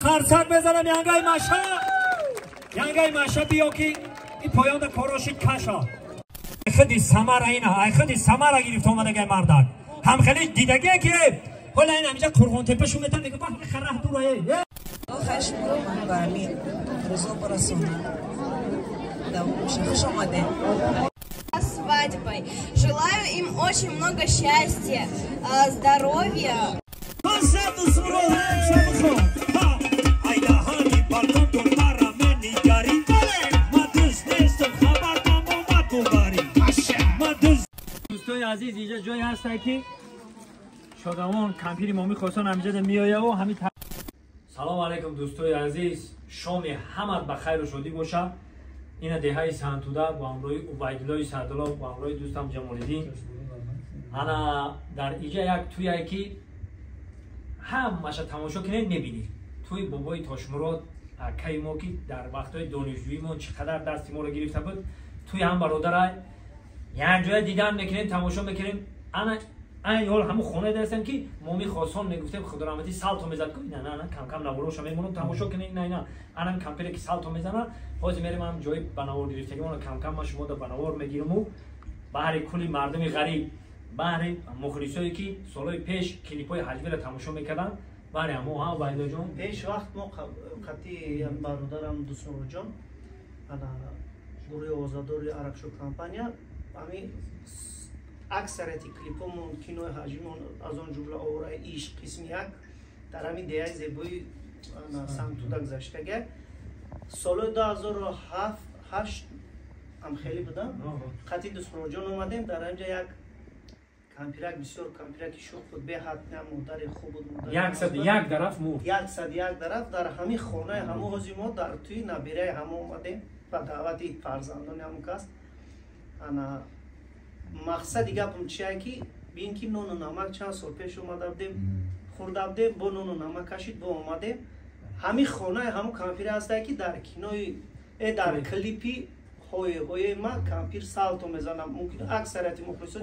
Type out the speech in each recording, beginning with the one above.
خرسک بزنم ینگای ماشا. ینگای ماشا بیا که این پایان کاراشید کشا. خودی سمر اینا، ای خودی سمر گرفت اومده گای مردک. هم خیلی دیدگی که حالا این همینجا قرغون تپه شو میتن میگه بخ خره دورایه. خوش می‌کنم با امیر روزو برسونم. خوш آمده. Свадьбой. Желаю им очень много счастья, здоровья. دوستای عزیز اینجا جایی هست که شادمان کمپیر مامی خواستان همینجا میایه و همین سلام علیکم دوستای عزیز، شام همت بخیر و شادی باشه. این دهه سنتوده با امروی عبیدالله سعدالله با امروی دوستم جمال‌الدین انا در اینجا یک توی که همش تماشا کنید میبینید توی بابای تاشمراد کی ما که در وقتهای دانشجوییمون چقدر دست ما رو گرفته بود توی هم برادرای یک جای دیدن میکنیم تماشا میکنیم. انا این حال همون خونه دستم که مامی خواستان میگفتم خدا رحمتی سالتو میزد که نه کم کم نبروش میمونم تماشا کنین نه الان کمپیر که سالتو میزنه باز میریم هم جای بناور گرفتگی اون کم کم ما شما در بناور میگیرم و بهر کلی مردم غریب بهر مخلصایی که سالهای پیش کلیپای حجبی را تماشا میکردن بهر همو ها وایدا جون پیش وقت ما قطعی برادرم دوستان جان انا گروه آزاداری عرقشو کمپانیا همین اکثریتی کلیپمون کینوی حجمون از آن جمله آوره عشق قسم یک در همین دهه زیبایی سنتوده گذشته سال 2007 هم خیلی بودم قطعی دوستان جان اومدیم در اینجا یک کمپیرک بسیار کمپیرک شوق بود به حد مادر خوب بود یک طرف مو یک طرف در همین خانه همو حاضی ما در توی نبیره همو اومدیم و دعوتی فرزندان همون کس انا مقصد دیگه هم چیه که بین که نون و نمک چند سال پیش اومده بودیم خورده بودیم با نون و نمک کشید با اومدیم همین خانه همون کمپیر هسته که در کنای در کلیپی های ما کمپیر سالتو میزنم ممکن اکثریت مخلصات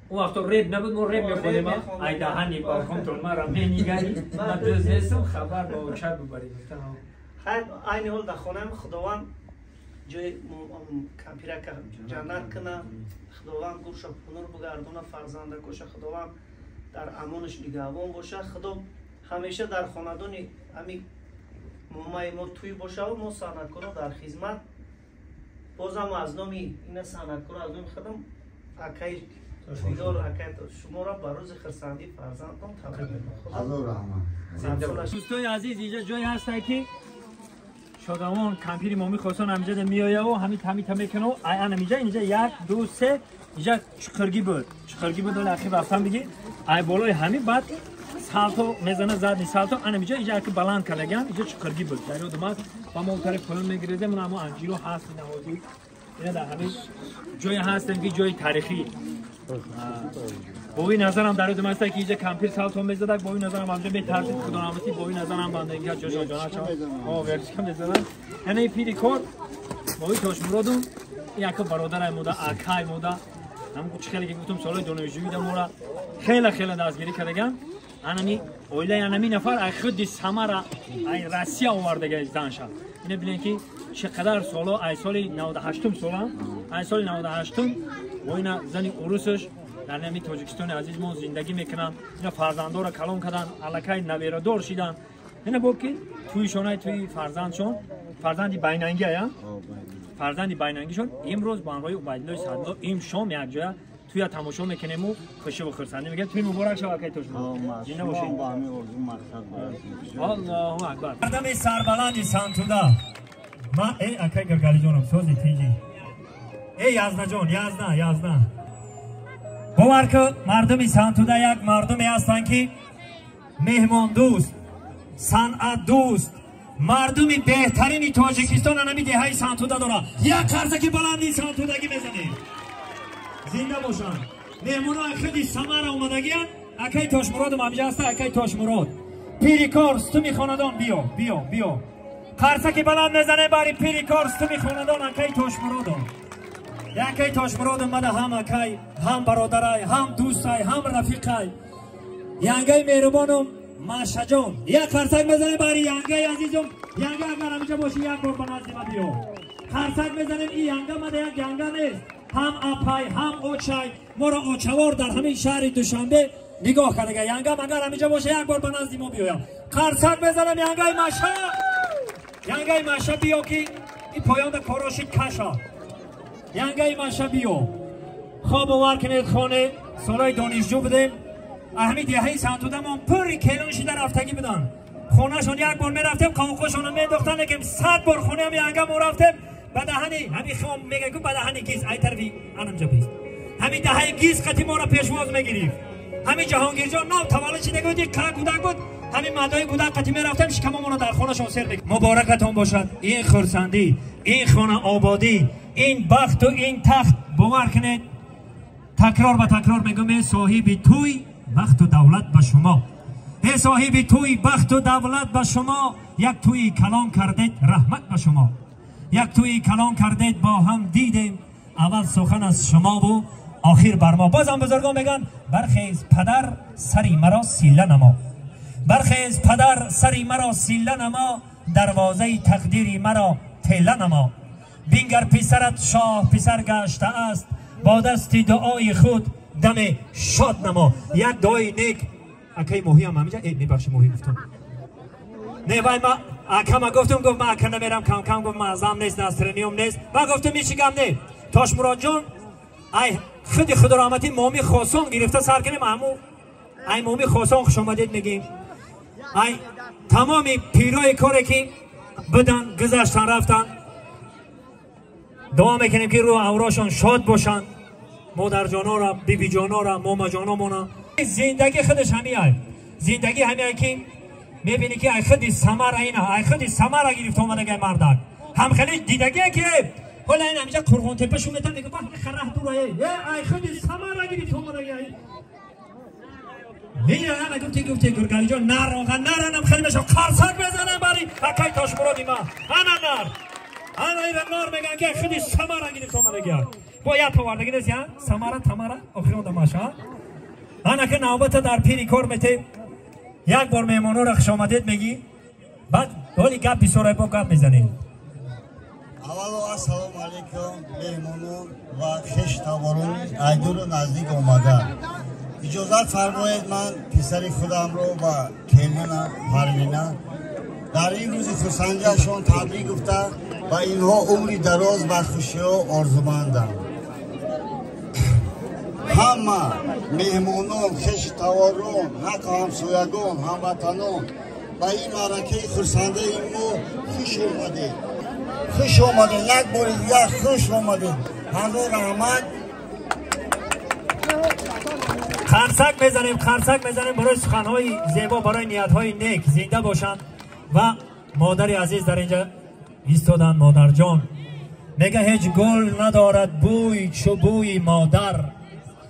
اون وقتا ریب نبود ما ریب میخونیم ای دهنی با کنترل ما را مینیگری ما دوزیستم خبر با اوچه ببریم خیلی این حال در خانه خداوند جای کمپیره که جنت کنه خداوند گوش پنور بگردونه فرزنده کشه خداوند در امانش نگهبان باشه خدا همیشه در خاندان همین ما توی باشه و ما صنعتکارا در خدمت بازم از نامی این صنعتکارا از نامی خدم اکی دیدار اکی شما را بر روز خرسندی فرزندان تبریک میگم. دوستای عزیز اینجا جایی هست که شادمان کمپیر مامی خواستان همینجا میایه و همین میکنه و اینجا یک دو سه اینجا چقرگی بود ولی اخیر رفتم دیگه ای بالای همین بعد سالتو میزنه زد سالتو اینجا که بلند کردگن اینجا چقرگی بود در یاد اومد با ما اون طرف پایان میگیرده من اما انجیرو هست نهادی اینا در همین جای هستن که جای تاریخی با این نظرم در یاد اومد که اینجا کمپیر سالتو میزدن با این نظرم همونجا به ترتیب خدا رحمتی با این نظرم بنده اینجا جانا چا ورچکم میزدن یعنی پیری کار با این تاشمرادون یک برادر مودا اکای مودا هم کوچکلی که گفتم سال دانشجویی دمورا خیلی دستگیری کردن انمی اویله انمی نفر خودی سمرا ای روسیه آورده از دانشا اینه ببینید که چقدر سالا ای سال 98 سالا ای سال 98 و اینا زنی اوروسش در نمی تاجیکستان عزیز ما زندگی میکنن اینا فرزندان را کلام کردن الکای نویره دار شدن اینا با که توی فرزندشون فرزندی بیننگی ها فرزندی بیننگیشون امروز با همراه عبیدالله سعدالله این شام یک جای توی تماشا میکنیم و خوشی و خرسندی میگه توی مبارک شو اکی توش جینه باشین با همین ارزو مقصد الله اکبر مردم سربلندی سنتوده ما ای اکی گرگالی جانم سوزی تیجی ای یازده جان یازده باور که مردم سنتوده یک مردمی هستن که مهمان دوست صنعت دوست مردمی بهترین تاجیکستان نمی دهه سنتوده داره یک قرضه که بلندی سنتودگی بزنید زنده باشن مهمون ها خیلی سمر اومدگی اکی تاشمراد ممجه هسته اکی تاشمراد پیریکار ستمی خاندان بیا قرصه که بلند میزنه باری پیریکار ستمی خاندان اکی تاشمراد یکی تاشمراد اومده هم اکی هم برادرای هم دوستای هم رفیقای ینگای مهربانم ماشا جان یک خرسک بزنیم برای ینگه عزیزم. ینگه اگر همیشه باشی یک بار به نزد ما بیا. خرسک بزنیم. این ینگه مده یک ینگه نیست، هم اپای هم اوچای. ما را اوچوار در همین شهر دوشنبه نگاه کنه. ینگه اگر همیشه باشه یک بار به نزد ما بیا. خرسک بزنیم ینگه ماشا. ینگه ماشا بیا که این پایان کاراشید کشا. ینگه ماشا بیا. خواب وار کنید خانه سالای دانشجو بدیم. اهمی دیهی سنتودمان پری کلونشی در رفتگی بدن. خونهشون یک بار می رفتیم قوقشون می دختن نگیم 100 بار خونه همی انگم رو رفتیم. به دهنی همی خوام میگه که به دهنی گیز ای طرفی انمجا بیست. همی دهی گیز قطی ما را پیشواز میگیریم. همی جهانگیر جان نام تولد شده بود یک که کودک بود. همی مدای کودک قطی می رفتیم شکم ما را در خونهشون سر بگیم. مبارکتون باشد این خرسندی، این خانه آبادی، این بخت و این تخت. باور کنید تکرار و تکرار میگم صاحب توی بخت و دولت به شما. ای صاحب توی بخت و دولت به شما. یک توی کلام کردید رحمت به شما. یک توی کلام کردید با هم دیدیم. اول سخن از شما و آخر بر ما. بازم بزرگان میگن برخیز پدر سری مرا سیله نما. برخیز پدر سری مرا سیله نما. دروازه تقدیری مرا تیله نما. بینگر پسرت شاه پسر گشته است. با دست دعای خود دم شاد نما. یک دعای نیک اکی موهی هم همیجا میبخشی موهی گفتم نه وای ما اکم گفتم گفت ما اکم نمیرم کم کم گفت معظم نیست نصرانیوم نیست. ما گفتم میشگم نه تاش مراد جان ای خود خدا رحمتی مومی خاصان گرفته سر کنیم همو ای مومی خاصان خوش آمدید میگیم. ای تمامی پیرای کاری که بدن گذشتن رفتن دعا میکنیم که رو اوراشان شاد باشن. مادر جانا را بیبی جانا را ماما جانا مونا. زندگی خودش همی های زندگی همی های که میبینی که ای خودی سمر اینه ای خودی سمر را گرفت اومده گه مردک هم خیلی دیدگی که حالا این همیشه قرغون تپه شو میتن میگه وقتی خرح دور ای خودی سمر را گرفت اومده گه میره همه گفتی گرگلی جان نر آقا نرنم خیلی میشه خرسک بزنم بری اکی تاش مرادی ما انا نر انا این نار میگن که خودی سمر را گرفت اومده گه باید پواردگی نیست یا سمره تمره آخرون دماشا. انا که نوبت در پیری کار میته یک بار میمونو را خوش آمدید میگی بعد دولی گپ بیسورای با گپ میزنیم. اول السلام علیکم میمونون و خش تاورون ایدور نزدیک اومده. اجازت فرمایید من پسر خودم رو با کلینا پروینا در این روز خرسندیشون تبریک گفته و اینها عمری دراز و خوشی و آرزومندند. همه مهمونان خش تاورون حق همسایگان هموطنان و این معرکه خرسنده ما خوش اومده یک بار دیگه خوش اومده. حضور رحمت خرسک میزنیم برای سخنهای زیبا برای نیتهای نیک زنده باشند. و مادر عزیز در اینجا ایستادن. مادر جان میگه هیچ گل ندارد بوی چو بوی مادر.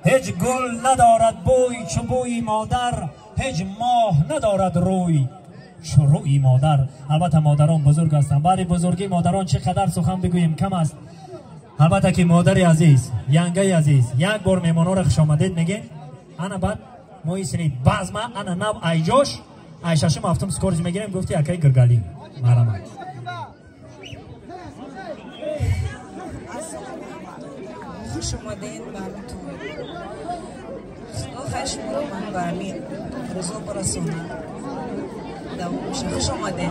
هیچ گل ندارد بوی چو بوی مادر. هیچ ماه ندارد روی چو روی مادر. البته مادران بزرگ هستند. برای بزرگی مادران چقدر سخن بگوییم کم است. البته که مادر عزیز ینگه عزیز یک بار میمانا را خوش آمدید میگه انا بعد ما ایسنید باز ما انا نو ایجاش ایشاشم هفتم سکورج میگیریم گفتی اکی گرگالی مرمت خوش اومدین براتون. خواهش میکنم به امیر روزا برسونم. خوش اومدین.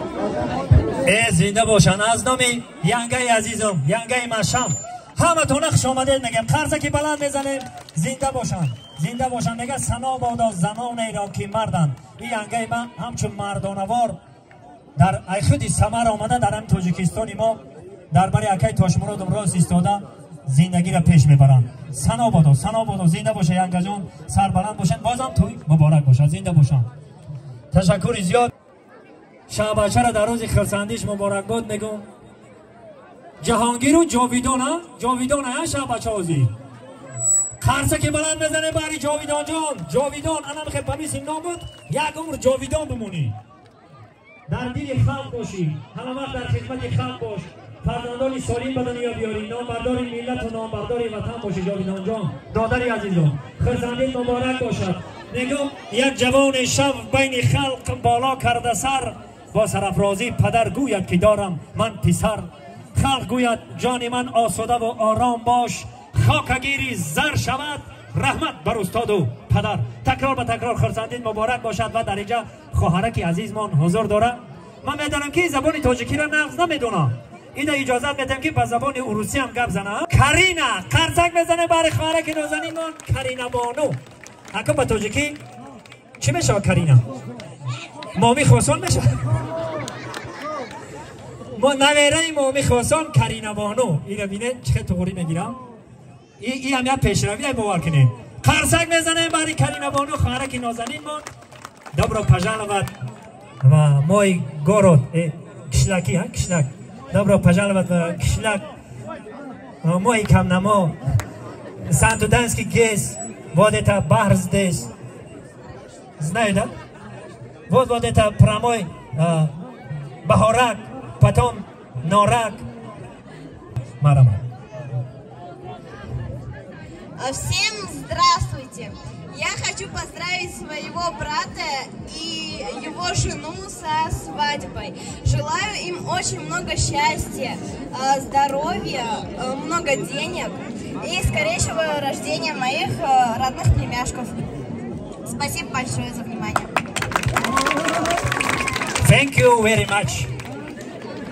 زنده باشن. از نام ینگه عزیزم ینگه مشم همه تونه خوش آمدید میگم. خرسکی بلند میزنیم. زنده باشن میگه سنا بادا زنانی را که مردن. این ینگه من همچون مردانوار در ای خودی سمر آمده در هم تاجیکستانی ما در بری اکی تاشمرادم راست ایستاده زندگی را پیش میبرن. سنا بادا زنده باشه ینگه جان. سربلند باشن. بازم توی مبارک باشن. زنده باشن. تشکر زیاد. شعبچه را در روز خرسندیش مبارک باد میگم. جهانگیر و جاویدان ها شعبچه آزی خرسک بلند بزنه برای جاویدان جان. جاویدان انا میخواه پمیس این نام بود یک عمر جاویدان بمونی. در دل خلق باشی. همه وقت در خدمت خلق باش. فرزندانی سالم به دنیا بیاری. نامبردار ملت و نامبردار وطن باشی جاویدان جان. دادر عزیزان خرسندیت مبارک باشد. میگم یک جوان شب بین خلق بالا کرده سر، با سرافرازی پدر گوید که دارم من پسر. خلق گوید جان من آسوده و آرام باش، خاکگیری زر شود رحمت بر استاد و پدر. تکرار به تکرار خرسندید مبارک باشد. و در اینجا خواهرک عزیزمان حضور داره. من میدانم که زبان تاجیکی را نقض نمیدونم، این اجازت میدم که به زبان روسی هم گپ زنم. کرینا قرصک میزنه برای خواهرک نازنینمان کرینا بانو. اکا به تاجیکی چی میشه کرینا؟ مامی خواسان میشه. ما نویره مامی خواسان کرینا بانو. اینو بینه چه طوری میگیرم. این هم یک پیشروی باور کنیم. قرصک میزنه برای کرینا بانو خواهرک نازنینمان. Добро пожаловать в мой город. Кишлаки, а? Кишлак. Добро пожаловать в Кишлак. Мой Камнамо. Сантуданский ГЭС. Вот это бахр здесь. Знаю, да? Вот это прямой Бахорак, потом Норак. Марама. Всем здравствуйте! Я хочу поздравить своего брата и его жену со свадьбой. Желаю им очень много счастья, здоровья, много денег и скорейшего рождения моих родных племяшков. Спасибо большое за внимание. Thank you very much.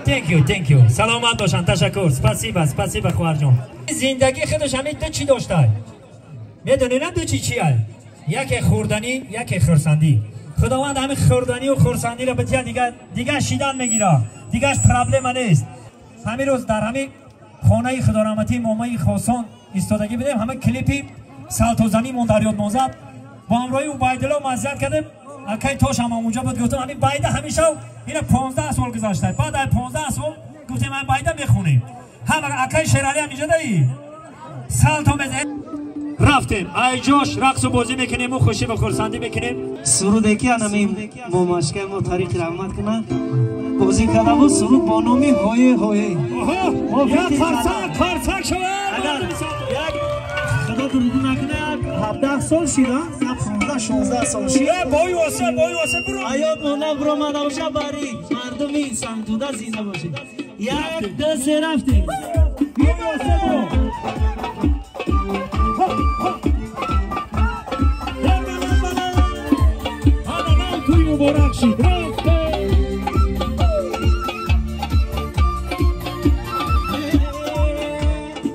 Thank you. سلامت باشن. تشکر. спасибо خواهر جان. زندگی خودش همین تو چی داشته؟ میدونی نه دو چیه؟ یک خوردنی یک خرسندی. خداوند همین خوردنی و خرسندی رو به دیگه شیدن میگیره. دیگه پرابلم نیست. همین روز در همین خانه خدا رحمتی مامای خاصان ایستادگی بدیم. همه کلیپی سالتوزنی مون در یاد موزد با همراهی عبیدالله مزیت کردیم. اکی تاش هم اونجا بود. گفتم همین بایده همیشه این 15 سال گذشته. بعد از 15 سال گفتیم من بایده میخونیم. همه اکی شیرالی هم اینجا دایی سالتو بزن. رفتیم ای جوش رقص و بازی میکنیم و خوشی و خرسندی میکنیم. سرود که انمی ماماشکه ما تاریخ رحمت کنه بازی کرده و سرود با نامی های یک فرسک شود. اگر یک خدا درودو نکنه 17 سال شیده یا 15 16 سال شیده بای واسه برو آیا مانا برو مدوشه باری مردمی سمتوده زنده باشید. یک دو سه رفتیم بای واسه برو. مبارک شید.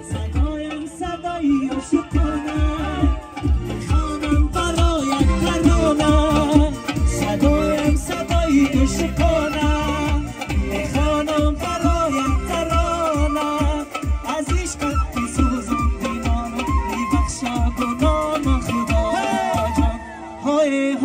صدایم صدایی عاشقانه خانم برایت ترانه. صدایم صدایی عاشقانه خانم برایت ترانه. از عشقت بسوزم دینانو میبخشا گناه خدا جان. های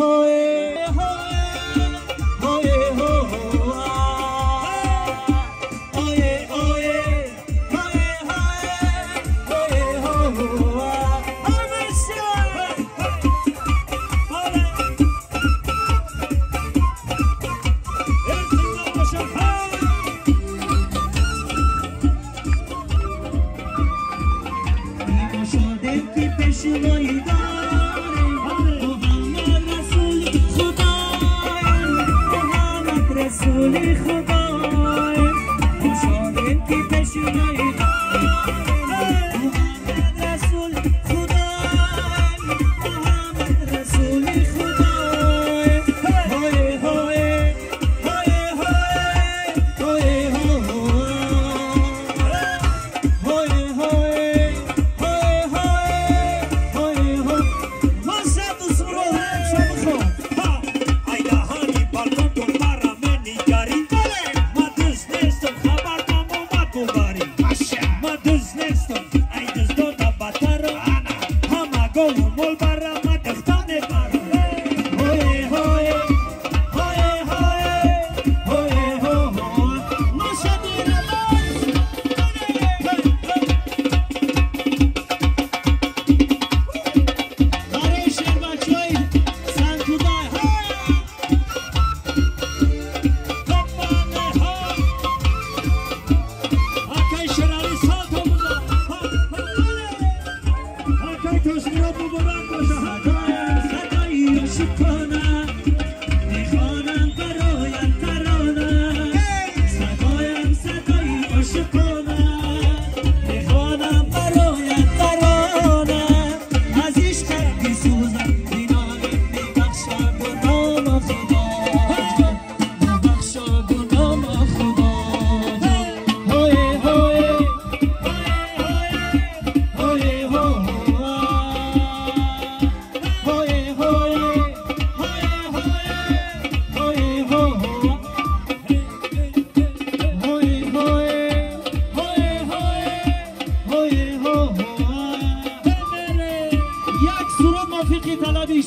Masha.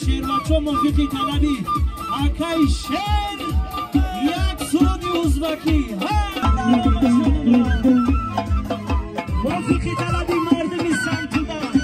شیربچه موفقی طلبی اکای شیر یک سرودی ازبکی موفقی طلبی مردمی سنتودن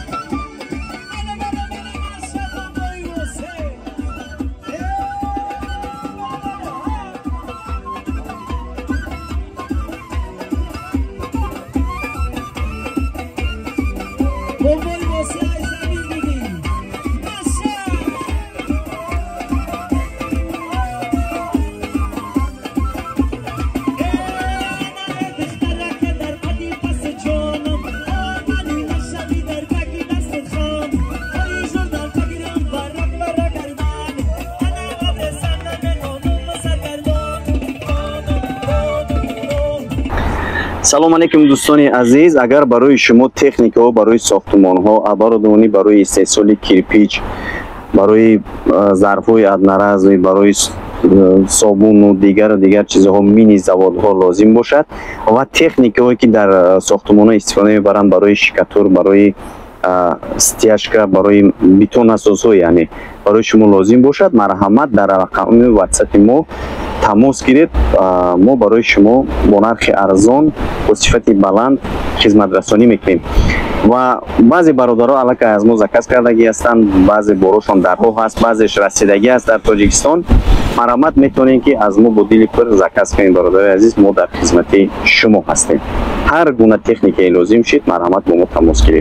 салом алейкум дӯстони азиз, агар барои шумо техникаҳо барои сохтмонҳо, оборудованӣ барои истеҳсоли кирпич, барои зарфҳои аднараз, барои собуну дигар чизҳо мини заводҳо лозим бошад ва техникаҳое ки дар сохтмонҳо истифода мебаранд барои шикатур, барои стяжка, барои бетонасозҳо, яъне барои шумо лозим бошад, марҳамат дар рақами ватсапи мо тамос гиред. мо барои шумо бо нархи арзон бо сифати баланд хизматрасонӣ мекунем ва баъзе бародаро аллакай аз мо заказ кардагӣ ҳастанд, баъзе борошон дарҳо ҳаст, баъзеш расидагӣ аст дар Тоҷикистон. марҳамат метавонед ки аз мо бо дили пур заказ кунед. бародари азиз, мо дар хизмати шумо ҳастем. ҳар гуна техникае лозим шид, марҳамат бо мо тамос гиред.